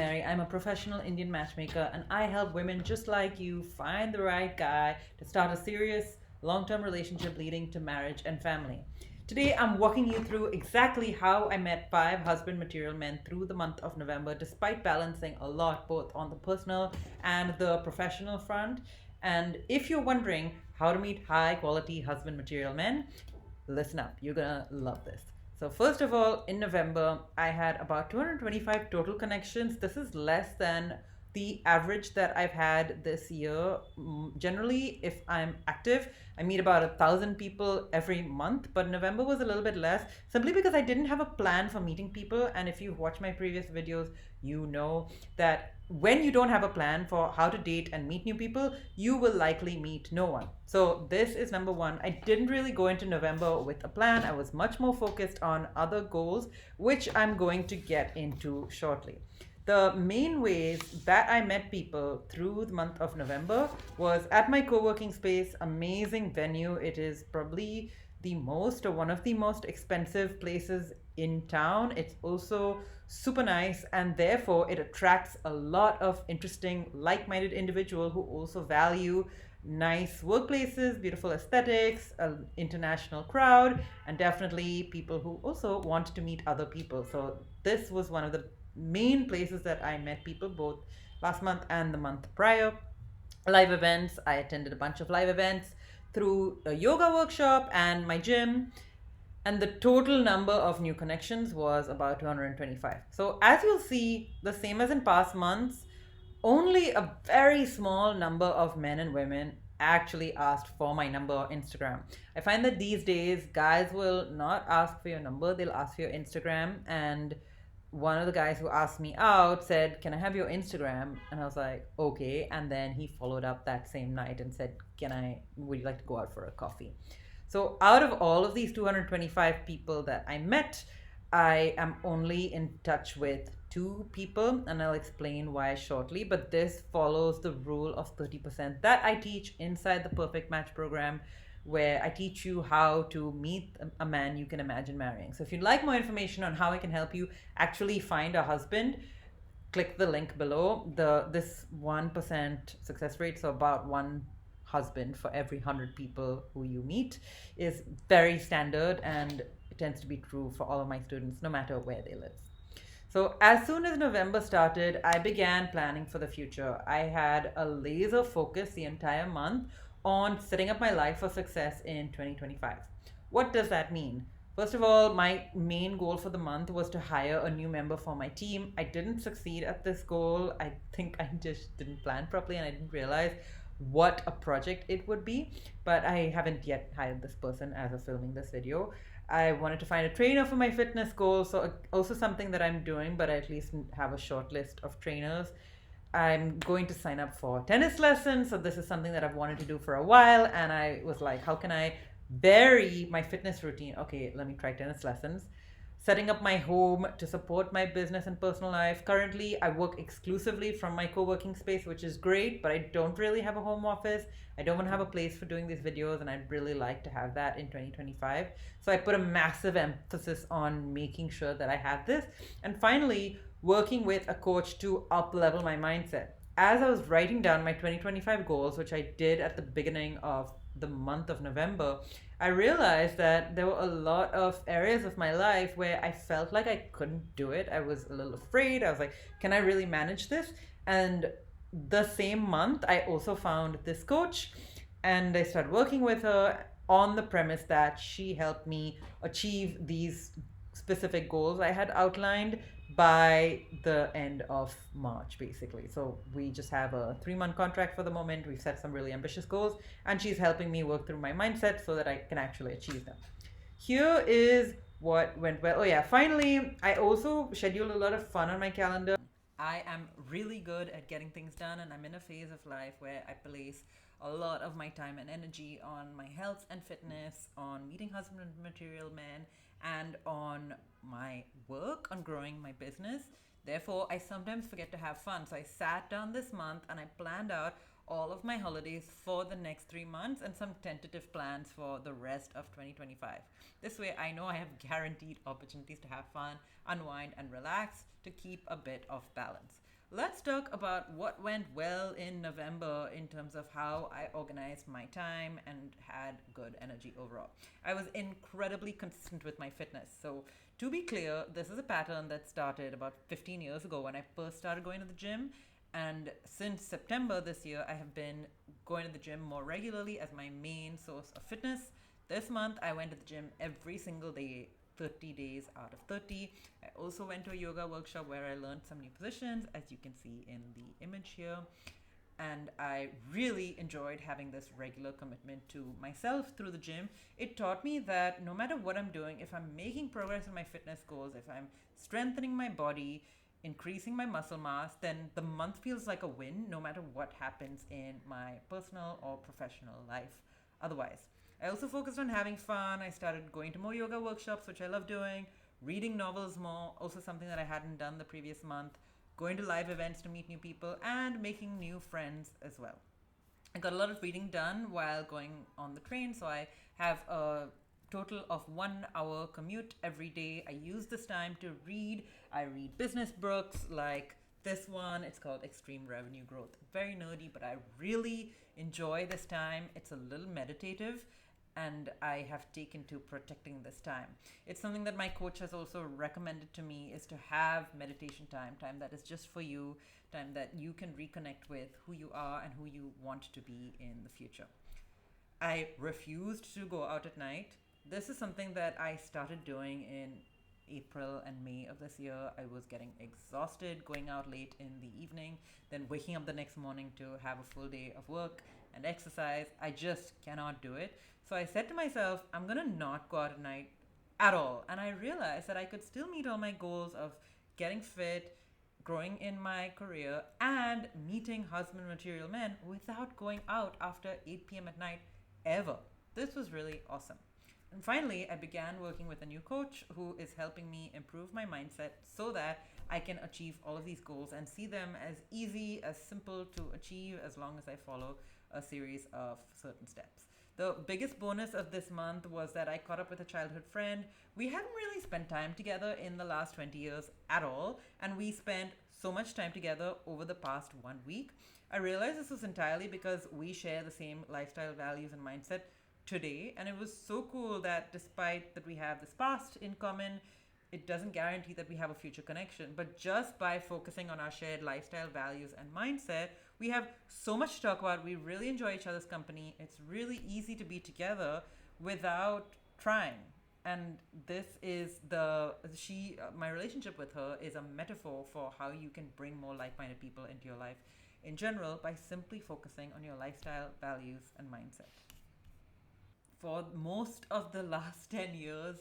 Mary. I'm a professional Indian matchmaker and I help women just like you find the right guy to start a serious long term relationship leading to marriage and family. Today, I'm walking you through exactly how I met five husband material men through the month of November, despite balancing a lot both on the personal and the professional front. And if you're wondering how to meet high quality husband material men, listen up. You're gonna love this. So, first of all, in November, I had about 225 total connections. This is less than the average that I've had this year. Generally, if I'm active, I meet about 1,000 people every month, but November was a little bit less simply because I didn't have a plan for meeting people. And if you've watched my previous videos, you know that when you don't have a plan for how to date and meet new people, you will likely meet no one. So, this is number one. I didn't really go into November with a plan. I was much more focused on other goals, which I'm going to get into shortly. The main ways that I met people through the month of November was at my co working space, amazing venue. It is probably the most or one of the most expensive places in town. It's also super nice and therefore it attracts a lot of interesting, like minded individuals who also value nice workplaces, beautiful aesthetics, an international crowd, and definitely people who also want to meet other people. So, this was one of the main places that I met people both last month and the month prior. Live events, I attended a bunch of live events through a yoga workshop and my gym. And the total number of new connections was about 225. So, as you'll see, the same as in past months, only a very small number of men and women actually asked for my number or Instagram. I find that these days, guys will not ask for your number, they'll ask for your Instagram. And one of the guys who asked me out said, "Can I have your Instagram?" And I was like, "Okay." And then he followed up that same night and said, would you like to go out for a coffee? So, out of all of these 225 people that I met, I am only in touch with two people, and I'll explain why shortly. But this follows the rule of 30% that I teach inside the Perfect Match program, where I teach you how to meet a man you can imagine marrying. So, if you'd like more information on how I can help you actually find a husband, click the link below. This 1% success rate, so about one husband for every 100 people who you meet, is very standard and it tends to be true for all of my students no matter where they live. So, as soon as November started, I began planning for the future. I had a laser focus the entire month on setting up my life for success in 2025. What does that mean? First of all, my main goal for the month was to hire a new member for my team. I didn't succeed at this goal. I think I just didn't plan properly and I didn't realize what a project it would be, but I haven't yet hired this person as of filming this video. I wanted to find a trainer for my fitness goal, so also something that I'm doing, but I at least have a short list of trainers. I'm going to sign up for tennis lessons, so this is something that I've wanted to do for a while, and I was like, how can I vary my fitness routine? Okay, let me try tennis lessons. Setting up my home to support my business and personal life. Currently, I work exclusively from my co-working space, which is great, but I don't really have a home office. I don't want to have a place for doing these videos, and I'd really like to have that in 2025. So I put a massive emphasis on making sure that I have this. And finally, working with a coach to up-level my mindset. As I was writing down my 2025 goals, which I did at the beginning of the month of November, I realized that there were a lot of areas of my life where I felt like I couldn't do it. I was a little afraid. I was like, can I really manage this? And the same month, I also found this coach and I started working with her on the premise that she helped me achieve these specific goals I had outlined by the end of March, basically. So we just have a 3-month contract for the moment. We've set some really ambitious goals, and she's helping me work through my mindset so that I can actually achieve them. Here is what went well. Oh, yeah, finally, I also scheduled a lot of fun on my calendar. I am really good at getting things done, and I'm in a phase of life where I place a lot of my time and energy on my health and fitness, on meeting husband material men, and on my work, on growing my business. Therefore, I sometimes forget to have fun. So I sat down this month and I planned out all of my holidays for the next 3 months and some tentative plans for the rest of 2025. This way, I know I have guaranteed opportunities to have fun, unwind, and relax to keep a bit of balance. Let's talk about what went well in November in terms of how I organized my time and had good energy overall. I was incredibly consistent with my fitness. So, to be clear, this is a pattern that started about 15 years ago when I first started going to the gym. And since September this year, I have been going to the gym more regularly as my main source of fitness. This month, I went to the gym every single day, 30 days out of 30. I also went to a yoga workshop where I learned some new positions, as you can see in the image here. And I really enjoyed having this regular commitment to myself through the gym. It taught me that no matter what I'm doing, if I'm making progress in my fitness goals, if I'm strengthening my body, increasing my muscle mass, then the month feels like a win no matter what happens in my personal or professional life otherwise. I also focused on having fun. I started going to more yoga workshops, which I love doing, reading novels more, also something that I hadn't done the previous month, going to live events to meet new people, and making new friends as well. I got a lot of reading done while going on the train, so I have a total of 1 hour commute every day. I use this time to read. I read business books like this one. It's called Extreme Revenue Growth. Very nerdy, but I really enjoy this time. It's a little meditative, and I have taken to protecting this time. It's something that my coach has also recommended to me, is to have meditation time that is just for you, time that you can reconnect with who you are and who you want to be in the future. I refused to go out at night. This is something that I started doing in April and May of this year. I was getting exhausted going out late in the evening, then waking up the next morning to have a full day of work and exercise. I just cannot do it. So I said to myself, I'm gonna not go out at night at all. And I realized that I could still meet all my goals of getting fit, growing in my career, and meeting husband material men without going out after 8 p.m. at night ever. This was really awesome. And finally, I began working with a new coach who is helping me improve my mindset so that I can achieve all of these goals and see them as easy, as simple to achieve as long as I follow a series of certain steps. The biggest bonus of this month was that I caught up with a childhood friend. We hadn't really spent time together in the last 20 years at all, and we spent so much time together over the past 1 week. I realized this was entirely because we share the same lifestyle values and mindset today, and it was so cool that despite that we have this past in common, it doesn't guarantee that we have a future connection. But just by focusing on our shared lifestyle values and mindset, we have so much to talk about. We really enjoy each other's company. It's really easy to be together without trying. And this is my relationship with her is a metaphor for how you can bring more like-minded people into your life in general by simply focusing on your lifestyle values and mindset. For most of the last 10 years,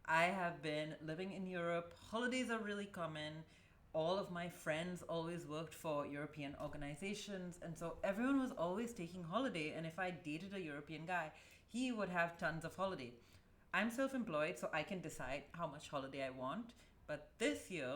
I have been living in Europe. Holidays are really common. All of my friends always worked for European organizations, and so everyone was always taking holiday. And if I dated a European guy, he would have tons of holiday. I'm self employed, so I can decide how much holiday I want. But this year,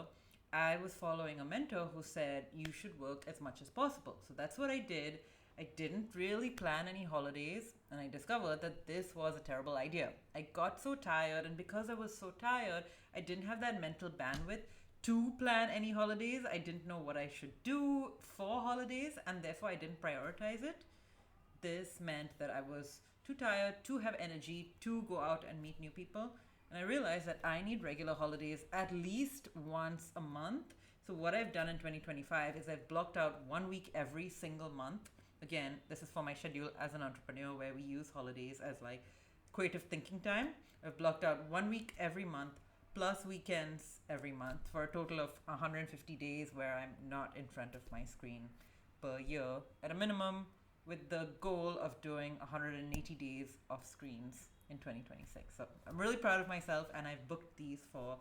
I was following a mentor who said you should work as much as possible. So that's what I did. I didn't really plan any holidays, and I discovered that this was a terrible idea. I got so tired, and because I was so tired, I didn't have that mental bandwidth to plan any holidays. I didn't know what I should do for holidays, and therefore I didn't prioritize it. This meant that I was too tired to have energy to go out and meet new people. And I realized that I need regular holidays at least once a month. So what I've done in 2025 is I've blocked out 1 week every single month. Again, this is for my schedule as an entrepreneur where we use holidays as like creative thinking time. I've blocked out 1 week every month plus weekends every month for a total of 150 days where I'm not in front of my screen per year at a minimum, with the goal of doing 180 days of screens in 2026. So I'm really proud of myself, and I've booked these for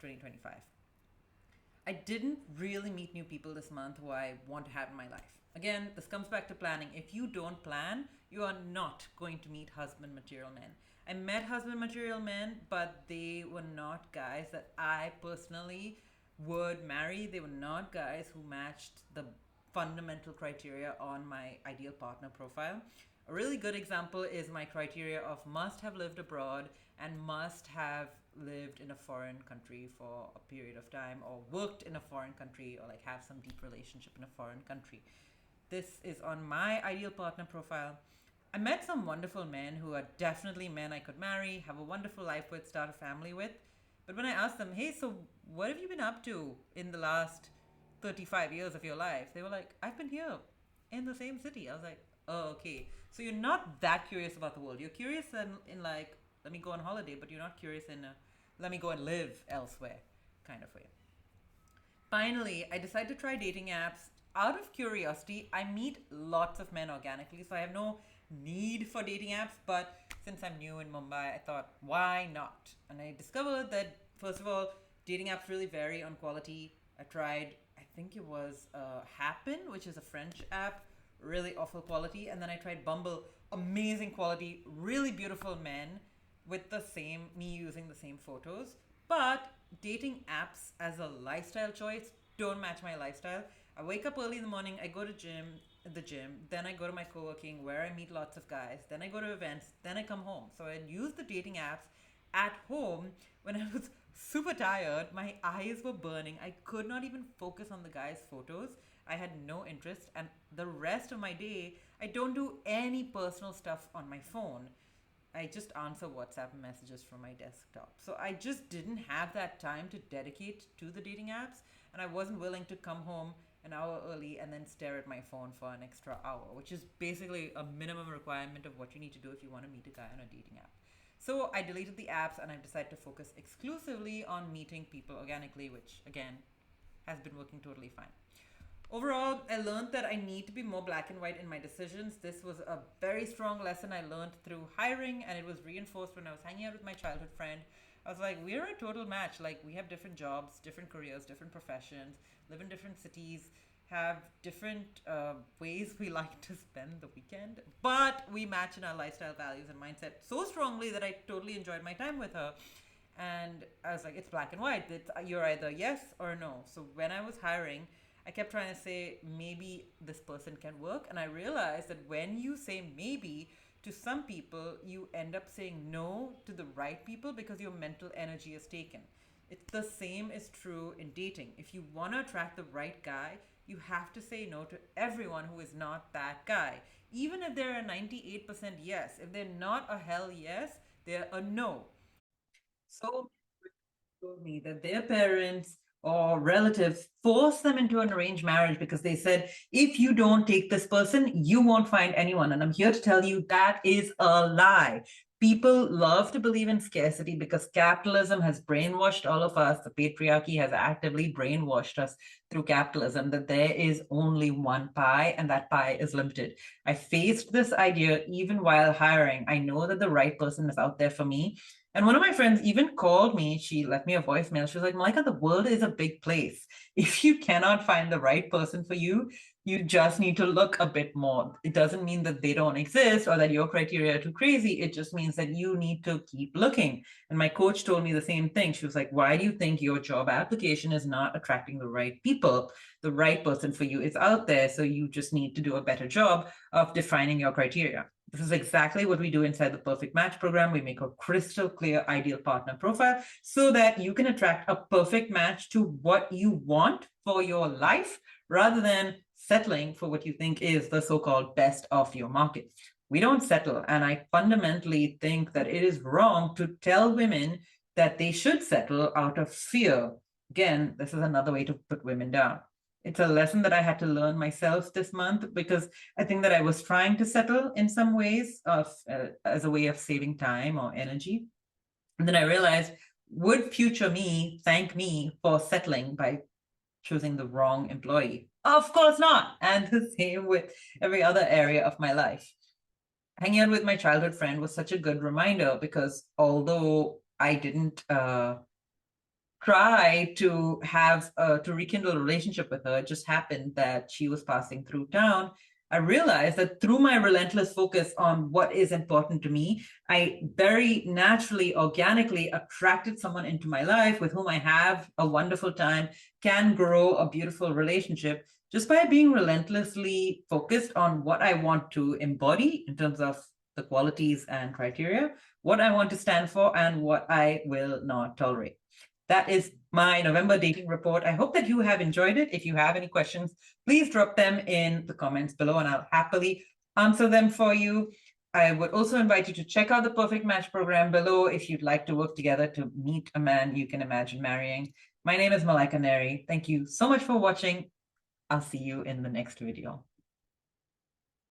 2025. I didn't really meet new people this month who I want to have in my life. Again, this comes back to planning. If you don't plan, you are not going to meet husband material men. I met husband material men, but they were not guys that I personally would marry. They were not guys who matched the fundamental criteria on my ideal partner profile. A really good example is my criteria of must have lived abroad and must have lived in a foreign country for a period of time, or worked in a foreign country, or like have some deep relationship in a foreign country. This is on my ideal partner profile. I met some wonderful men who are definitely men I could marry, have a wonderful life with, start a family with. But when I asked them, hey, so what have you been up to in the last 35 years of your life? They were like, I've been here in the same city. I was like, oh, okay. So you're not that curious about the world. You're curious in like, let me go on holiday, but you're not curious in, let me go and live elsewhere kind of way. Finally, I decided to try dating apps. Out of curiosity, I meet lots of men organically, so I have no need for dating apps. But since I'm new in Mumbai, I thought, why not? And I discovered that, first of all, dating apps really vary on quality. I tried, I think it was Happen, which is a French app, really awful quality. And then I tried Bumble, amazing quality, really beautiful men with the same, me using the same photos. But dating apps as a lifestyle choice don't match my lifestyle. I wake up early in the morning, I go to the gym, then I go to my co-working where I meet lots of guys, then I go to events, then I come home. So I use the dating apps at home when I was super tired. My eyes were burning. I could not even focus on the guys' photos. I had no interest, and the rest of my day, I don't do any personal stuff on my phone. I just answer WhatsApp messages from my desktop. So I just didn't have that time to dedicate to the dating apps, and I wasn't willing to come home an hour early and then stare at my phone for an extra hour, which is basically a minimum requirement of what you need to do if you want to meet a guy on a dating app. So I deleted the apps and I've decided to focus exclusively on meeting people organically, which again has been working totally fine. Overall, I learned that I need to be more black and white in my decisions. This was a very strong lesson I learned through hiring, and it was reinforced when I was hanging out with my childhood friend. I was like, we're a total match. Like, we have different jobs, different careers, different professions, live in different cities, have different ways we like to spend the weekend, but we match in our lifestyle values and mindset so strongly that I totally enjoyed my time with her. And I was like, it's black and white. You're either yes or no. So when I was hiring, I kept trying to say, maybe this person can work. And I realized that when you say maybe to some people, you end up saying no to the right people because your mental energy is taken. It's the same is true in dating. If you want to attract the right guy, you have to say no to everyone who is not that guy. Even if they're a 98% yes, if they're not a hell yes, they're a no. So told me that their parents or relatives forced them into an arranged marriage because they said, if you don't take this person, you won't find anyone. And I'm here to tell you that is a lie. People love to believe in scarcity because capitalism has brainwashed all of us. The patriarchy has actively brainwashed us through capitalism that there is only one pie and that pie is limited. I faced this idea even while hiring. I know that the right person is out there for me, and one of my friends even called me. She left me a voicemail. She was like, Malika, the world is a big place. If you cannot find the right person for you, you just need to look a bit more. It doesn't mean that they don't exist or that your criteria are too crazy. It just means that you need to keep looking. And my coach told me the same thing. She was like, why do you think your job application is not attracting the right people? The right person for you is out there. So you just need to do a better job of defining your criteria. This is exactly what we do inside the Perfect Match program. We make a crystal clear ideal partner profile so that you can attract a perfect match to what you want for your life rather than settling for what you think is the so-called best of your market. We don't settle. And I fundamentally think that it is wrong to tell women that they should settle out of fear. Again, this is another way to put women down. It's a lesson that I had to learn myself this month because I think that I was trying to settle in some ways as a way of saving time or energy. And then I realized, would future me thank me for settling by choosing the wrong employee? Of course not. And the same with every other area of my life. Hanging out with my childhood friend was such a good reminder because although I didn't try to have to rekindle a relationship with her. It just happened that she was passing through town. I realized that through my relentless focus on what is important to me, I very naturally, organically attracted someone into my life with whom I have a wonderful time, can grow a beautiful relationship just by being relentlessly focused on what I want to embody in terms of the qualities and criteria, what I want to stand for, and what I will not tolerate. That is my November dating report. I hope that you have enjoyed it. If you have any questions, please drop them in the comments below and I'll happily answer them for you. I would also invite you to check out the Perfect Match program below if you'd like to work together to meet a man you can imagine marrying. My name is Malaika Neri. Thank you so much for watching. I'll see you in the next video.